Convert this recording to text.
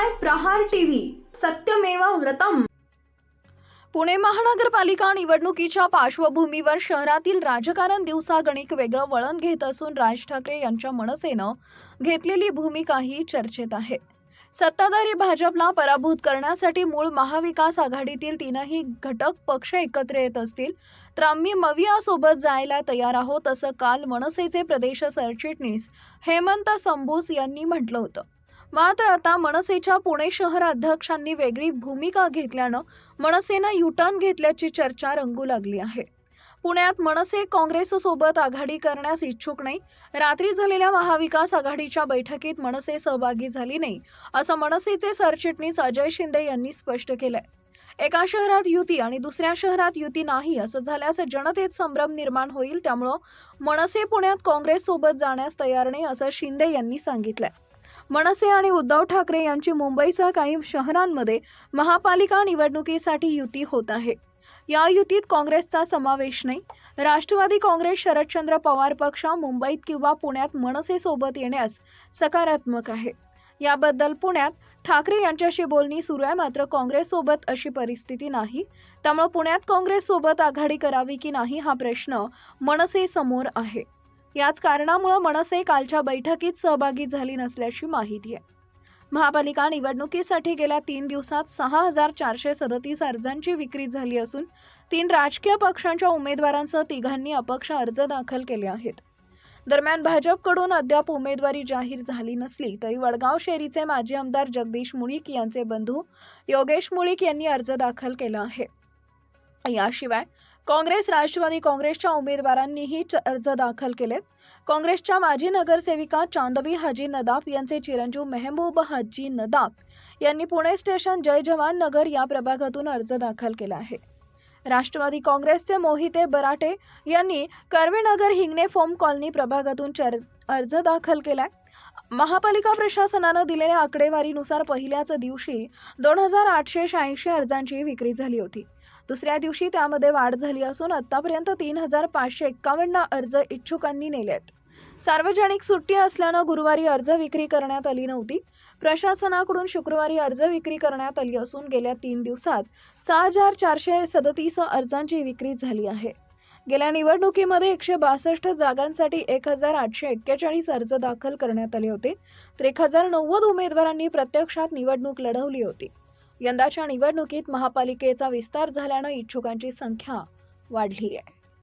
पाहताय प्रहार टीव्ही, सत्यमेव व्रतम। पुणे महानगरपालिका निवडणुकीच्या पार्श्वभूमीवर शहरातील राजकारण दिवसागणिक वेगळं वळण घेत असून राज ठाकरे यांच्या मनसेनं घेतलेली भूमिकाही चर्चेत आहे। सत्ताधारी भाजपला पराभूत करण्यासाठी मूळ महाविकास आघाडीतील तीनही घटक पक्ष एकत्र येत असतील तर आम्ही मवियासोबत जायला तयार आहोत, असं काल मनसेचे प्रदेश सरचिटणीस हेमंत संभूस यांनी म्हटलं होतं। मात्र आता मनसेच्या पुणे शहर अध्यक्षांनी वेगळी भूमिका घेतल्यानं मनसेनं युटर्न घेतल्याची चर्चा रंगू लागली आहे। पुण्यात मनसे काँग्रेससोबत आघाडी करण्यास इच्छुक नाही। रात्री झालेल्या महाविकास आघाडीच्या बैठकीत मनसे सहभागी झाली नाही, असं मनसेचे सरचिटणीस अजय शिंदे यांनी स्पष्ट केलंय। एका शहरात युती आणि दुसऱ्या शहरात युती नाही असं झाल्यास जनतेत संभ्रम निर्माण होईल, त्यामुळे मनसे पुण्यात काँग्रेस सोबत जाण्यास तयार नाही, असं शिंदे यांनी सांगितलंय। मनसे आणि उद्धव ठाकरे यांची मुंबईसह काही शहरांमध्ये महापालिका निवडणुकीसाठी युती होत आहे। या युतीत काँग्रेसचा समावेश नाही। राष्ट्रवादी काँग्रेस शरदचंद्र पवार पक्ष मुंबईत किंवा पुण्यात मनसे सोबत येण्यास सकारात्मक आहे। याबद्दल पुण्यात ठाकरे यांच्याशी बोलणी सुरू आहे, मात्र काँग्रेस सोबत अशी परिस्थिती नाही। त्यामुळे पुण्यात काँग्रेस सोबत आघाडी करावी की नाही हा प्रश्न मनसे समोर आहे। याच कारणामुळे मनसे कालच्या बैठकीत सहभागी झाली नसल्याची माहिती आहे। महापालिका निवडणुकीसाठी गेल्या 3 दिवसात 6437 अर्जांची विक्री झाली असून 3 राजकीय पक्षांच्या उमेदवारांसह 3 अपक्ष अर्ज दाखल केले आहेत। दरम्यान भाजपकडून अद्याप उमेदवारी जाहीर झाली नसली तरी वडगाव शेरीचे माजी आमदार जगदीश मुळीक यांचे बंधू योगेश मुळीक यांनी अर्ज दाखल केला आहे। याशिवाय काँग्रेस राष्ट्रवादी काँग्रेसच्या उमेदवारांनीही अर्ज दाखल केलेत। काँग्रेसच्या माजी नगरसेविका चांदबी हाजी नदाफ यांचे चिरंजीव मेहबूब हाजी नदाफ यांनी पुणे स्टेशन जय जवान नगर या प्रभागातून अर्ज दाखल केला आहे। राष्ट्रवादी काँग्रेसचे मोहिते बराटे यांनी कर्वेनगर हिंगणे फोम कॉलनी प्रभागातून अर्ज दाखल केलाय। महापालिका प्रशासनानं दिलेल्या आकडेवारीनुसार पहिल्याच दिवशी 2886 अर्जांची विक्री झाली होती। दुसऱ्या दिवशी त्यामध्ये वाढ झाली असून आतापर्यंत 3551 अर्ज इच्छुकांनी नेलेत। सार्वजनिक सुट्टी असल्यानं गुरुवारी अर्ज विक्री करण्यात आली नव्हती। प्रशासनाकडून शुक्रवारी अर्ज विक्री करण्यात आली असून गेल्या 3 दिवसात 6437 अर्जांची विक्री झाली आहे। गेल्या निवडणुकीमध्ये 162 जागांसाठी 1841 अर्ज दाखल करण्यात आले होते, तर 1090 उमेदवारांनी प्रत्यक्षात निवडणूक लढवली होती। यंदाच्या निवडणुकीत महापालिकेचा विस्तार झाल्यानं इच्छुकांची संख्या वाढली आहे।